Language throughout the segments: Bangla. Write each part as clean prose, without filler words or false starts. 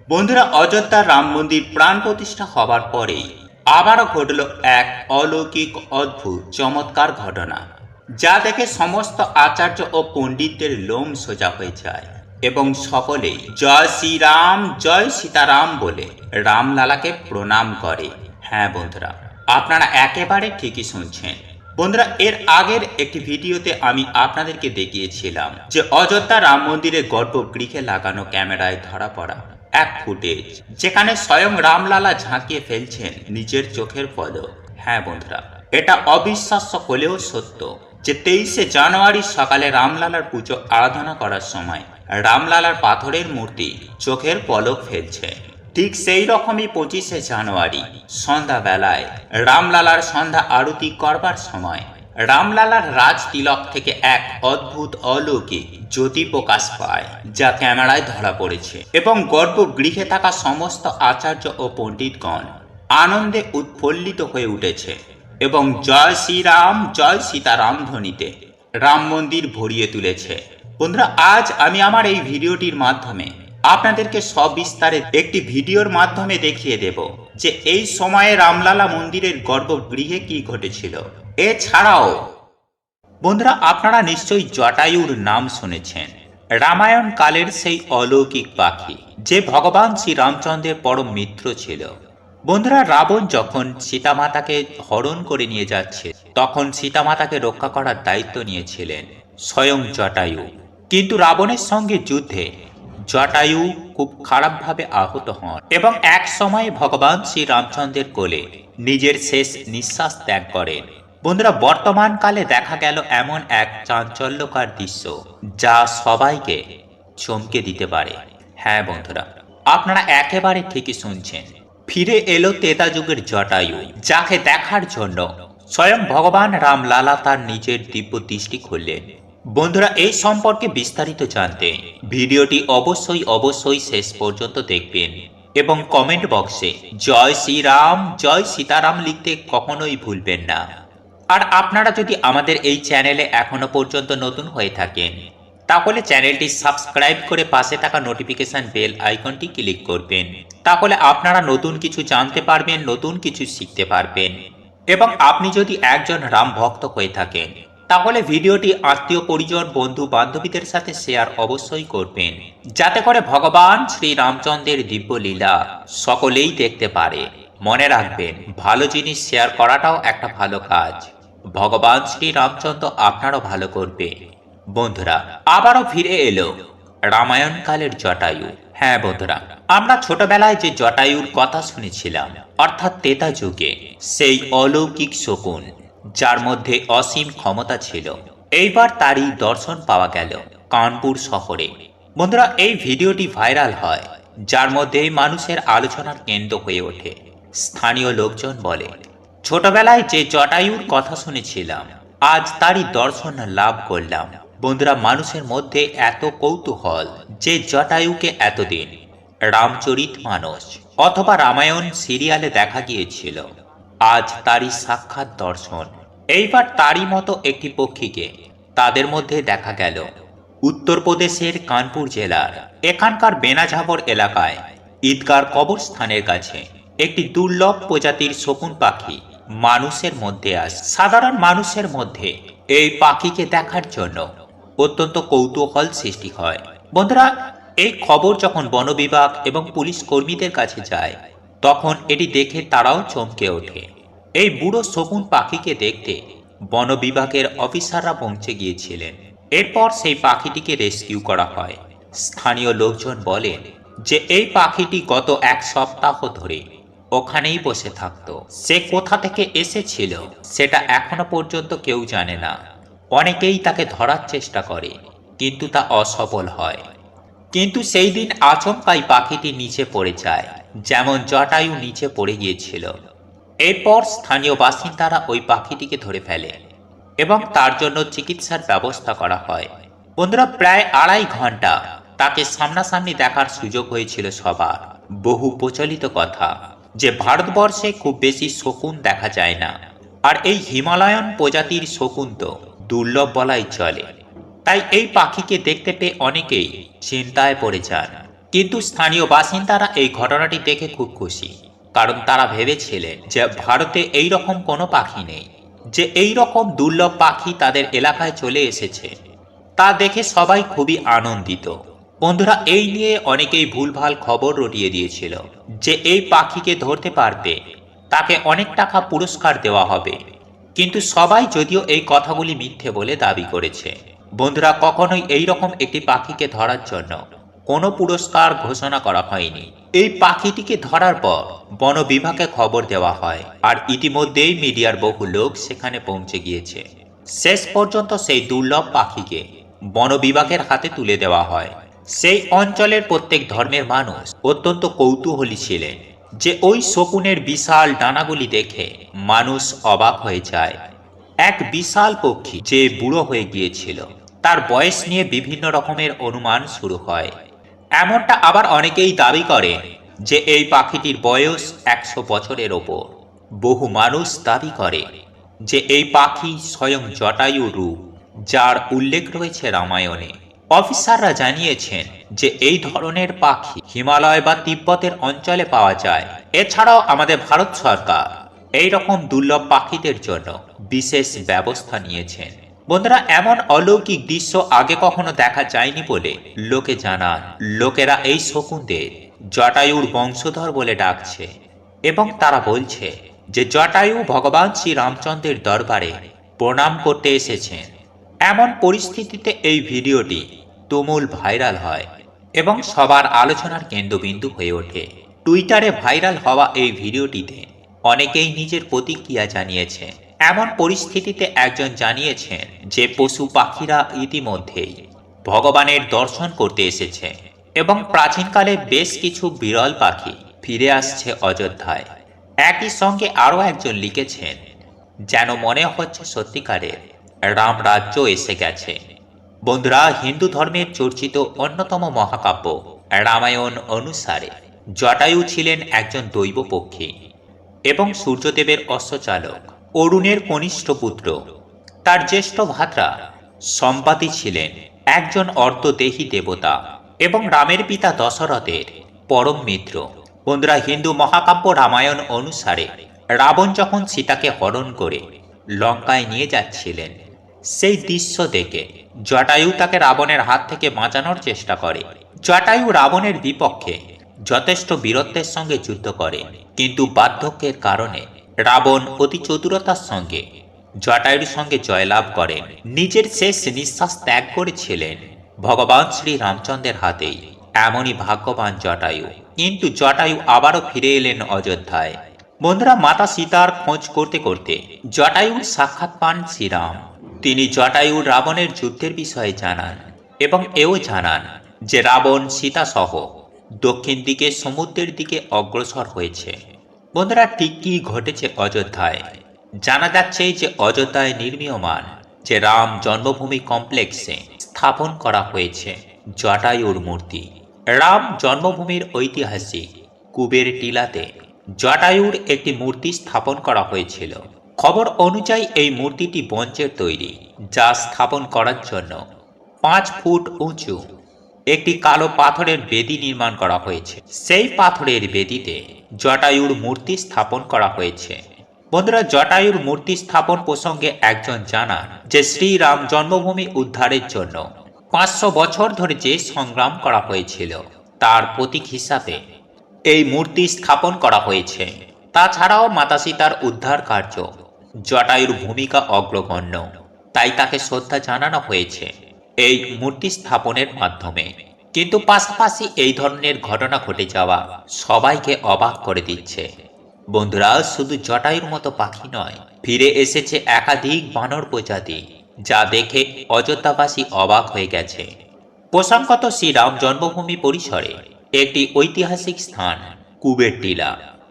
বন্ধুরা, অযোধ্যার রাম মন্দির প্রাণ প্রতিষ্ঠা হবার পরেই আবারও ঘটল এক অলৌকিক অদ্ভুত চমৎকার ঘটনা, যা দেখে সমস্ত আচার্য ও পণ্ডিতদের লোম সোজা হয়ে যায় এবং সকলেই জয় শ্রীরাম জয় সীতারাম বলে রামলালাকে প্রণাম করে। হ্যাঁ বন্ধুরা, আপনারা একেবারে ঠিকই শুনছেন। বন্ধুরা, এর আগের একটি ভিডিওতে আমি আপনাদেরকে দেখিয়েছিলাম যে অযোধ্যা রাম মন্দিরের গর্ভগৃহে লাগানো ক্যামেরায় ধরা পড়া এক ফুটেজ, যেখানে স্বয়ং রামলালা ঝাঁকিয়ে ফেলছেন নিজের চোখের পলক। হ্যাঁ বন্ধুরা, এটা অবিশ্বাস্য হলেও সত্য যে 23শে জানুয়ারি সকালে রামলালার পুজো আরাধনা করার সময় রামলালার পাথরের মূর্তি চোখের পলক ফেলছে। ঠিক সেই রকমই 25শে জানুয়ারি সন্ধ্যাবেলায় রামলালার সন্ধ্যা আরতি করবার সময় রামলালার রাজ তিলক থেকে এক অদ্ভুত অলৌকিক জ্যোতি প্রকাশ পায়, যা ক্যামেরায় ধরা পড়েছে এবং গর্ভগৃহে থাকা সমস্ত আচার্য ও পণ্ডিতগণ আনন্দে উৎফুল্লিত হয়ে উঠেছে এবং জয় শ্রীরাম জয় সীতারাম ধ্বনিতে রাম মন্দির ভরিয়ে তুলেছে। বন্ধুরা, আজ আমি আমার এই ভিডিওটির মাধ্যমে আপনাদেরকে সবিস্তারে একটি ভিডিওর মাধ্যমে দেখিয়ে দেব যে এই সময়ে রামলালা মন্দিরের গর্ভগৃহে কি ঘটেছিল। এছাড়াও বন্ধুরা, আপনারা নিশ্চয়ই জটায়ুর নাম শুনেছেন, রামায়ণ কালের সেই অলৌকিক পাখি যে ভগবান শ্রী রামচন্দ্রের পরম মিত্র ছিল। বন্ধুরা, রাবণ যখন সীতামাতাকে হরণ করে নিয়ে যাচ্ছে তখন সীতামাতাকে রক্ষা করার দায়িত্ব নিয়েছিলেন স্বয়ং জটায়ু, কিন্তু রাবণের সঙ্গে যুদ্ধে জটায়ু খুব খারাপভাবে আহত হন এবং এক সময় ভগবান শ্রী রামচন্দ্রের কোলে নিজের শেষ নিঃশ্বাস ত্যাগ করেন। বন্ধুরা, বর্তমান কালে দেখা গেল এমন এক চাঞ্চল্যকর দৃশ্য যা সবাইকে চমকে দিতে পারে। হ্যাঁ বন্ধুরা, আপনারা একেবারে ঠিকই শুনছেন, ফিরে এলো ত্রেতা যুগের জটায়ু, যাকে দেখার জন্য স্বয়ং ভগবান রামলালা তার নিজের দিব্য দৃষ্টি খুললেন। বন্ধুরা, এই সম্পর্কে বিস্তারিত জানতে ভিডিওটি অবশ্যই শেষ পর্যন্ত দেখবেন এবং কমেন্ট বক্সে জয় শ্রীরাম জয় সীতারাম লিখতে কখনোই ভুলবেন না। আর আপনারা যদি আমাদের এই চ্যানেলে এখনো পর্যন্ত নতুন হয়ে থাকেন তাহলে চ্যানেলটি সাবস্ক্রাইব করে পাশে থাকা নোটিফিকেশন বেল আইকনটি ক্লিক করবেন, তাহলে আপনারা নতুন কিছু জানতে পারবেন, নতুন কিছু শিখতে পারবেন। এবং আপনি যদি একজন রাম ভক্ত হয়ে থাকেন তাহলে ভিডিওটি আত্মীয় পরিজন বন্ধু বান্ধবীদের সাথে শেয়ার অবশ্যই করবেন, যাতে করে ভগবান শ্রী রামচন্দ্রের দিব্য লীলা সকলেই দেখতে পারে। মনে রাখবেন, ভালো জিনিস শেয়ার করাটাও একটা ভালো কাজ। ভগবান শ্রী রামচন্দ্র আপনারও ভালো করবে। বন্ধুরা, আবারও ফিরে এলো রামায়ণ কালের জটায়ু। হ্যাঁ বন্ধুরা, আমরা ছোটবেলায় যে জটায়ুর কথা শুনেছিলাম, অর্থাৎ ত্রেতা যুগে সেই অলৌকিক শকুন যার মধ্যে অসীম ক্ষমতা ছিল, এইবার তারই দর্শন পাওয়া গেল কানপুর শহরে। বন্ধুরা, এই ভিডিওটি ভাইরাল হয়, যার মধ্যে মানুষের আলোচনার কেন্দ্র হয়ে ওঠে। স্থানীয় লোকজন বলে, ছোটবেলায় যে জটায়ুর কথা শুনেছিলাম আজ তারই দর্শন লাভ করলাম। বন্ধুরা, মানুষের মধ্যে এত কৌতূহল যে জটায়ুকে এতদিন রামচরিতমানস অথবা রামায়ণ সিরিয়ালে দেখা গিয়েছিল, আজ তারই সাক্ষাৎ দর্শন। এইবার তারই মতো একটি পক্ষীকে তাদের মধ্যে দেখা গেল উত্তরপ্রদেশের কানপুর জেলার এখানকার বেনাঝাবর এলাকায় ঈদগার কবরস্থানের কাছে একটি দুর্লভ প্রজাতির শকুন পাখি মানুষের মধ্যে আসে। সাধারণ মানুষের মধ্যে এই পাখিকে দেখার জন্য অত্যন্ত কৌতূহল সৃষ্টি হয়। বন্ধুরা, এই খবর যখন বন বিভাগ এবং পুলিশ কর্মীদের কাছে যায় তখন এটি দেখে তারাও চমকে ওঠে। এই বুড়ো শকুন পাখিকে দেখতে বন বিভাগের অফিসাররা পৌঁছে গিয়েছিলেন। এরপর সেই পাখিটিকে রেস্কিউ করা হয়। স্থানীয় লোকজন বলেন যে এই পাখিটি গত এক সপ্তাহ ধরে ওখানেই বসে থাকত। সে কোথা থেকে এসেছিল সেটা এখনো পর্যন্ত কেউ জানে না। অনেকেই তাকে ধরার চেষ্টা করে, কিন্তু তা অসফল হয়। কিন্তু সেই দিন আচমকাই পাখিটি নিচে পড়ে যায়, যেমন জটায়ু নিচে পড়ে গিয়েছিল। এরপর স্থানীয় বাসিন্দারা ওই পাখিটিকে ধরে ফেলে এবং তার জন্য চিকিৎসার ব্যবস্থা করা হয়। বন্ধুরা, প্রায় 2.5 ঘন্টা তাকে সামনাসামনি দেখার সুযোগ হয়েছিল সবার। বহু প্রচলিত কথা যে ভারতবর্ষে খুব বেশি শকুন দেখা যায় না, আর এই হিমালয়ান প্রজাতির শকুন তো দুর্লভ বলাই চলে। তাই এই পাখিকে দেখতে পেয়ে অনেকেই চিন্তায় পড়ে যান, কিন্তু স্থানীয় বাসিন্দারা এই ঘটনাটি দেখে খুব খুশি, কারণ তারা ভেবেছিলেন যে ভারতে এই রকম কোনো পাখি নেই, যে এই রকম দুর্লভ পাখি তাদের এলাকায় চলে এসেছে। তা দেখে সবাই খুবই আনন্দিত। বন্ধুরা, এই নিয়ে অনেকেই ভুলভাল খবর রটিয়ে দিয়েছিল যে এই পাখিকে ধরতে পারবে তাকে অনেক টাকা পুরস্কার দেওয়া হবে, কিন্তু সবাই যদিও এই কথাগুলি মিথ্যে বলে দাবি করেছে। বন্ধুরা, কখনোই এই রকম একটি পাখিকে ধরার জন্য কোনো পুরস্কার ঘোষণা করা হয়নি। এই পাখিটিকে ধরার পর বন বিভাগে খবর দেওয়া হয়, আর ইতিমধ্যেই মিডিয়ার বহু লোক সেখানে পৌঁছে গিয়েছে। শেষ পর্যন্ত সেই দুর্লভ পাখিকে বন বিভাগের হাতে তুলে দেওয়া হয়। সেই অঞ্চলের প্রত্যেক ধর্মের মানুষ অত্যন্ত কৌতূহলী ছিলেন যে ওই শকুনের বিশাল ডানাগুলি দেখে মানুষ অবাক হয়ে যায়। এক বিশাল পক্ষী যে বুড়ো হয়ে গিয়েছিল, তার বয়স নিয়ে বিভিন্ন রকমের অনুমান শুরু হয়। এমনটা আবার অনেকেই দাবি করেন যে এই পাখিটির বয়স 100 বছরের ওপর। বহু মানুষ দাবি করে যে এই পাখি স্বয়ং জটায়ু রূপ, যার উল্লেখ রয়েছে রামায়ণে। অফিসাররা জানিয়েছেন যে এই ধরনের পাখি হিমালয় বা তিব্বতের অঞ্চলে পাওয়া যায়। এছাড়াও আমাদের ভারত সরকার এই রকম দুর্লভ পাখিদের জন্য বিশেষ ব্যবস্থা নিয়েছেন। বন্ধুরা, এমন অলৌকিক দৃশ্য আগে কখনো দেখা যায়নি বলে লোকে জানান। লোকেরা এই শকুনদের জটায়ুর বংশধর বলে ডাকছে, এবং তারা বলছে যে জটায়ু ভগবান শ্রী রামচন্দ্রের দরবারে প্রণাম করতে এসেছেন। এমন পরিস্থিতিতে এই ভিডিওটি তুমুল ভাইরাল হয় এবং সবার আলোচনার কেন্দ্রবিন্দু হয়ে ওঠে। টুইটারে ভাইরাল হওয়া এই ভিডিওটিতে অনেকেই নিজের প্রতিক্রিয়া জানিয়েছে। এমন পরিস্থিতিতে একজন জানিয়েছেন যে পশু পাখিরা ইতিমধ্যেই ভগবানের দর্শন করতে এসেছে এবং প্রাচীনকালে বেশ কিছু বিরল পাখি ফিরে আসছে অযোধ্যায়। একই সঙ্গে আরও একজন লিখেছেন, যেন মনে হচ্ছে সত্যিকারের রাম রাজ্য এসে গেছে। বন্ধুরা, হিন্দু ধর্মের চর্চিত অন্যতম মহাকাব্য রামায়ণ অনুসারে জটায়ু ছিলেন একজন দৈব পক্ষী এবং সূর্যদেবের অশ্বচালক অরুণের কনিষ্ঠ পুত্র। তার জ্যেষ্ঠ ভ্রাতা সম্পাতি ছিলেন একজন অর্ধদেহী দেবতা এবং রামের পিতা দশরথের পরম মিত্র। বন্ধুরা, হিন্দু মহাকাব্য রামায়ণ অনুসারে রাবণ যখন সীতাকে হরণ করে লঙ্কায় নিয়ে যাচ্ছিলেন, সেই দৃশ্য দেখে জটায়ু তাকে রাবণের হাত থেকে বাঁচানোর চেষ্টা করে। জটায়ু রাবণের বিপক্ষে যথেষ্ট বীরত্বের সঙ্গে যুদ্ধ করে, কিন্তু বার্ধক্যের কারণে রাবণ অতি চতুরতার সঙ্গে জটায়ুর সঙ্গে জয়লাভ করেন। নিজের শেষ নিঃশ্বাস ত্যাগ করেছিলেন ভগবান শ্রী রামচন্দ্রের হাতেই। এমনই ভাগ্যবান জটায়ু। কিন্তু জটায়ু আবারও ফিরে এলেন অযোধ্যায়। বন্ধুরা, মাতা সীতার খোঁজ করতে করতে জটায়ুর সাক্ষাৎ পান শ্রীরাম। তিনি জটায়ুর রাবণের যুদ্ধের বিষয়ে জানান এবং এও জানান যে রাবণ সীতা সহ দক্ষিণ দিকে সমুদ্রের দিকে অগ্রসর হয়েছে। বন্ধুরা, ঠিক কি ঘটেছে অযোধ্যায়? জানা যাচ্ছে যে অযোধ্যায় নির্মীয়মান যে রাম জন্মভূমি কমপ্লেক্সে স্থাপন করা হয়েছে জটায়ুর মূর্তি। রাম জন্মভূমির ঐতিহাসিক কুবের টিলাতে জটায়ুর একটি মূর্তি স্থাপন করা হয়েছিল। খবর অনুযায়ী এই মূর্তিটি ব্রোঞ্জের তৈরি, যা স্থাপন করার জন্য 5 ফুট উঁচু একটি কালো পাথরের বেদি নির্মাণ করা হয়েছে। সেই পাথরের বেদিতে জটায়ুর মূর্তি স্থাপন করা হয়েছে। বন্ধুরা, জটায়ুর মূর্তি স্থাপন প্রসঙ্গে একজন জানান যে শ্রীরাম জন্মভূমি উদ্ধারের জন্য 500 বছর ধরে যে সংগ্রাম করা হয়েছিল তার প্রতীক হিসাবে এই মূর্তি স্থাপন করা হয়েছে। তাছাড়াও মাতা সীতার উদ্ধার কার্য জটায়ুর ভূমিকা অগ্রগণ্য, তাই তাকে শ্রদ্ধা জানানো হয়েছে এই মূর্তি স্থাপনের মাধ্যমে। কিন্তু পাশাপাশি এই ধরনের ঘটনা ঘটে যাওয়া সবাইকে অবাক করে দিচ্ছে। বন্ধুরা, শুধু জটায়ুর মতো পাখি নয়, ফিরে এসেছে একাধিক বানর প্রজাতি, যা দেখে অযোধ্যাবাসী অবাক হয়ে গেছে। প্রসঙ্গত, শ্রীরাম জন্মভূমি পরিসরে একটি ঐতিহাসিক স্থান কুবের টিলা।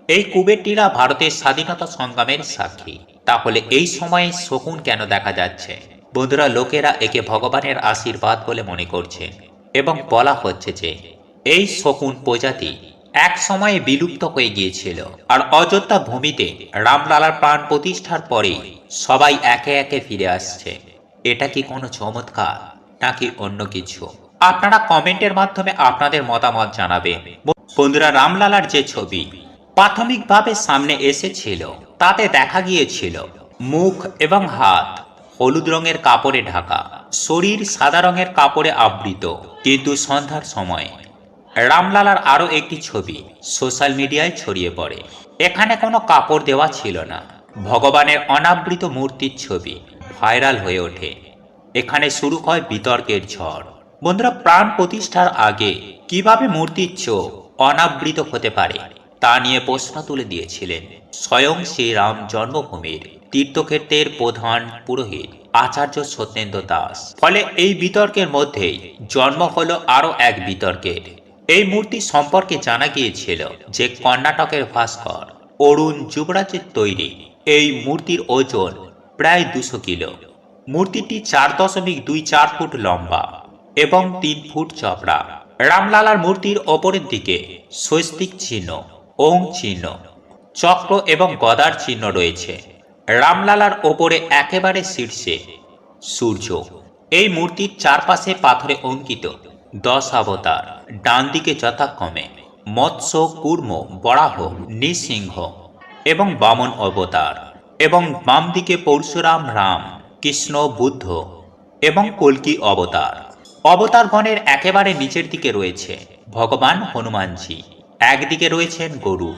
এই কুবের টিলা ভারতের স্বাধীনতা সংগ্রামের সাক্ষী। তাহলে এই সময়ে শকুন কেন দেখা যাচ্ছে? বন্ধুরা, লোকেরা একে ভগবানের আশীর্বাদ বলে মনে করছে এবং বলা হচ্ছে যে এই শকুন প্রজাতি এক সময়ে বিলুপ্ত হয়ে গিয়েছিল, আর অযোধ্যা ভূমিতে রামলালার প্রাণ প্রতিষ্ঠার পরেই সবাই একে একে ফিরে আসছে। এটা কি কোনো চমৎকার নাকি অন্য কিছু? আপনারা কমেন্টের মাধ্যমে আপনাদের মতামত জানাবেন। বন্ধুরা, রামলালার যে ছবি প্রাথমিকভাবে সামনে এসেছিল তাতে দেখা গিয়েছিল মুখ এবং হাত হলুদ রঙের কাপড়ে ঢাকা, শরীর সাদা রঙের কাপড়ে আবৃত। কিন্তু সন্ধ্যার সময় রামলালার আরও একটি ছবি সোশ্যাল মিডিয়ায় ছড়িয়ে পড়ে। এখানে কোনো কাপড় দেওয়া ছিল না, ভগবানের অনাবৃত মূর্তির ছবি ভাইরাল হয়ে ওঠে। এখানে শুরু হয় বিতর্কের ঝড়। বন্ধুরা, প্রাণ প্রতিষ্ঠার আগে কিভাবে মূর্তির চোখ অনাবৃত হতে পারে তা নিয়ে প্রশ্ন তুলে দিয়েছিলেন স্বয়ং শ্রীরাম জন্মভূমির তীর্থক্ষেত্রের প্রধান পুরোহিত আচার্য সত্যেন্দ্র দাস। ফলে এই বিতর্কের মধ্যেই জন্ম হলো আরও এক বিতর্কের। এই মূর্তি সম্পর্কে জানা গিয়েছিল যে কর্ণাটকের ভাস্কর অরুণ যুবরাজের তৈরি এই মূর্তির ওজন প্রায় 200 কিলো। মূর্তিটি 4.24 ফুট লম্বা এবং 3 ফুট চওড়া। রামলালার মূর্তির ওপরের দিকে স্বস্তিক চিহ্ন, ওং চিহ্ন, চক্র এবং গদার চিহ্ন রয়েছে। রামলালার ওপরে একেবারে শীর্ষে সূর্য। এই মূর্তির চারপাশে পাথরে অঙ্কিত 10 অবতার, ডান দিকে যথাক্রমে মৎস্য, কূর্ম, বরাহ, নৃসিংহ এবং বামন অবতার, এবং বাম দিকে পরশুরাম, রাম, কৃষ্ণ, বুদ্ধ এবং কল্কি অবতার। অবতারগণের একেবারে নিচের দিকে রয়েছে ভগবান হনুমানজি, একদিকে রয়েছেন গরু।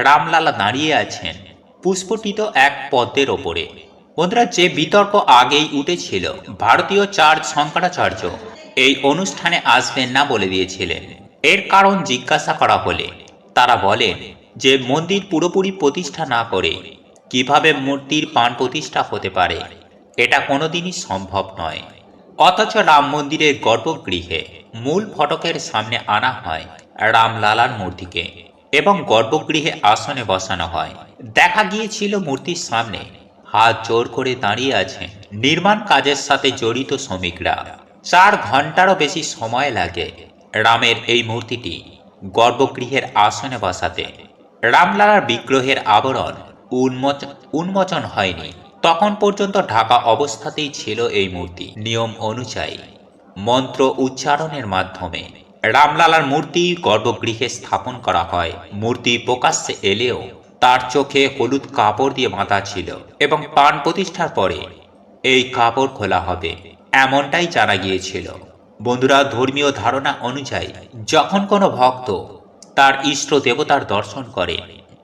রামলালা দাঁড়িয়ে আছেন পুষ্পটিত এক পদ্মের ওপরে। বন্ধুরা, যে বিতর্ক আগেই উঠেছিল, ভারতীয় চার্চ শঙ্করাচার্য এই অনুষ্ঠানে আসবেন না বলে দিয়েছিলেন। এর কারণ জিজ্ঞাসা করা হলে তারা বলেন যে মন্দির পুরোপুরি প্রতিষ্ঠা না করে কিভাবে মূর্তির প্রাণ প্রতিষ্ঠা হতে পারে, এটা কোনোদিনই সম্ভব নয়। অথচ রাম মন্দিরের গর্ভগৃহে মূল ফটকের সামনে আনা হয় রামলালার মূর্তিকে এবং গর্ভগৃহে আসনে বসানো হয়। দেখা গিয়েছিল মূর্তির সামনে হাত জোর করে দাঁড়িয়ে আছেন নির্মাণ কাজের সাথে জড়িত শ্রমিকরা। 4 ঘন্টারও বেশি সময় লাগে রামের এই মূর্তিটি গর্ভগৃহের আসনে বসাতে। রামলালার বিগ্রহের আবরণ উন্মোচন হয়নি, তখন পর্যন্ত ঢাকা অবস্থাতেই ছিল এই মূর্তি। নিয়ম অনুযায়ী মন্ত্র উচ্চারণের মাধ্যমে রামলালার মূর্তি গর্ভগৃহে স্থাপন করা হয়। মূর্তি প্রকাশ্যে এলেও তার চোখে হলুদ কাপড় দিয়ে বাঁধা ছিল এবং প্রাণ প্রতিষ্ঠার পরে এই কাপড় খোলা হবে, এমনটাই জানা গিয়েছিল। বন্ধুরা, ধর্মীয় ধারণা অনুযায়ী যখন কোনো ভক্ত তার ইষ্ট দেবতার দর্শন করে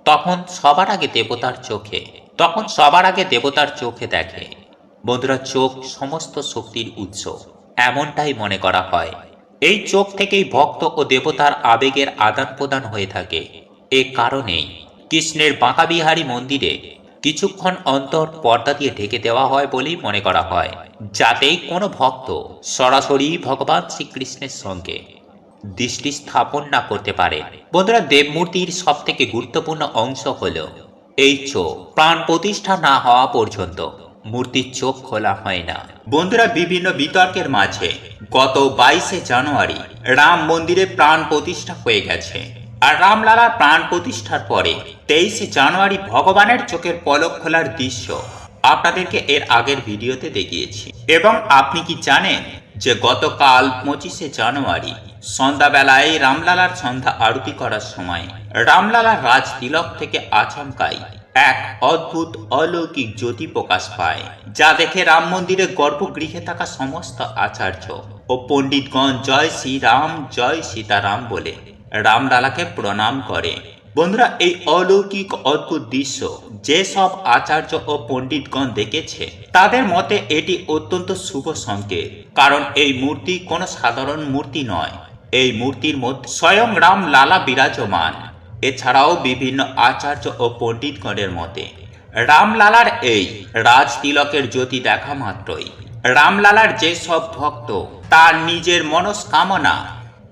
তখন সবার আগে দেবতার চোখে দেখে। বন্ধুরা, চোখ সমস্ত শক্তির উৎস, এমনটাই মনে করা হয়। এই চোখ থেকেই ভক্ত ও দেবতার আবেগের আদান প্রদান হয়ে থাকে। এ কারণেই কৃষ্ণের বাঁকাবিহারী মন্দিরে কিছুক্ষণ অন্তর পর্দা দিয়ে ঢেকে দেওয়া হয় বলেই মনে করা হয়, যাতে কোনো ভক্ত সরাসরি ভগবান শ্রীকৃষ্ণের সঙ্গে দৃষ্টি স্থাপন না করতে পারে। বন্ধুরা, দেবমূর্তির সব থেকে গুরুত্বপূর্ণ অংশ হল এই চোখ। প্রাণ প্রতিষ্ঠা না হওয়া পর্যন্ত মূর্তির চোখ খোলা হয় না। বন্ধুরা, বিভিন্ন বিতর্কের মাঝে গত 22শে জানুয়ারি রাম মন্দিরে প্রাণ প্রতিষ্ঠা হয়ে গেছে। আর রামলালার প্রাণ প্রতিষ্ঠার পরে 23শে জানুয়ারি ভগবানের চোখের পলক খোলার দৃশ্য আপনাদেরকে এর আগের ভিডিওতে দেখিয়েছি। এবং আপনি কি জানেন যে গতকাল 25শে জানুয়ারি সন্ধ্যাবেলায় রামলালার সন্ধ্যা আরতি করার সময় রামলালার রাজ তিলক থেকে আচমকাই এক অদ্ভুত অলৌকিক জ্যোতি প্রকাশ পায়, যা দেখে রাম মন্দিরের গর্ভগৃহে থাকা সমস্ত আচার্য ও পণ্ডিতগণ জয় শ্রীরাম, জয় সীতারাম বলে রামলালাকে প্রণাম করে। বন্ধুরা, এই অলৌকিক অদ্ভুত দৃশ্য যেসব আচার্য ও পণ্ডিতগণ দেখেছে তাদের মতে এটি অত্যন্ত শুভ সংকেত, কারণ এই মূর্তি কোনো সাধারণ মূর্তি নয়। এই মূর্তির মধ্যে স্বয়ং রামলালা বিরাজমান। এছাড়াও বিভিন্ন আচার্য ও পণ্ডিতগণের মতে রামলালার এই রাজ তিলকের জ্যোতি দেখা মাত্রই রামলালার যে সব ভক্ত তার নিজের মনস্কামনা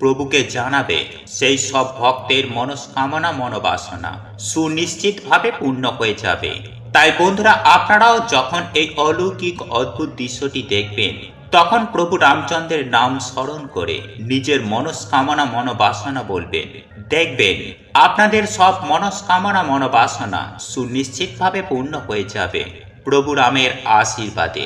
প্রভুকে জানাবে, সেই সব ভক্তের মনস্কামনা মনোবাসনা সুনিশ্চিতভাবে পূর্ণ হয়ে যাবে। তাই বন্ধুরা, আপনারাও যখন এই অলৌকিক অদ্ভুত দৃশ্যটি দেখবেন তখন প্রভু রামচন্দ্রের নাম স্মরণ করে নিজের মনস্কামনা মনোবাসনা বলবেন। দেখবেন আপনাদের সব মনস্কামনা মনোবাসনা সুনিশ্চিতভাবে পূর্ণ হয়ে যাবে প্রভু রামের আশীর্বাদে।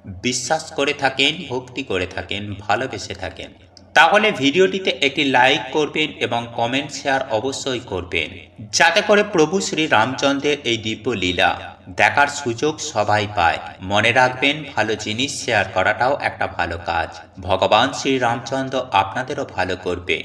বিশ্বাস করে থাকেন, ভক্তি করে থাকেন, ভালোবেসে থাকেন, তাহলে ভিডিওটিতে একটি লাইক করবেন এবং কমেন্ট শেয়ার অবশ্যই করবেন, যাতে করে প্রভু শ্রী রামচন্দ্রের এই দিব্য লীলা দেখার সুযোগ সবাই পায়। মনে রাখবেন, ভালো জিনিস শেয়ার করাটাও একটা ভালো কাজ। ভগবান শ্রী রামচন্দ্র আপনাদেরও ভালো করবে।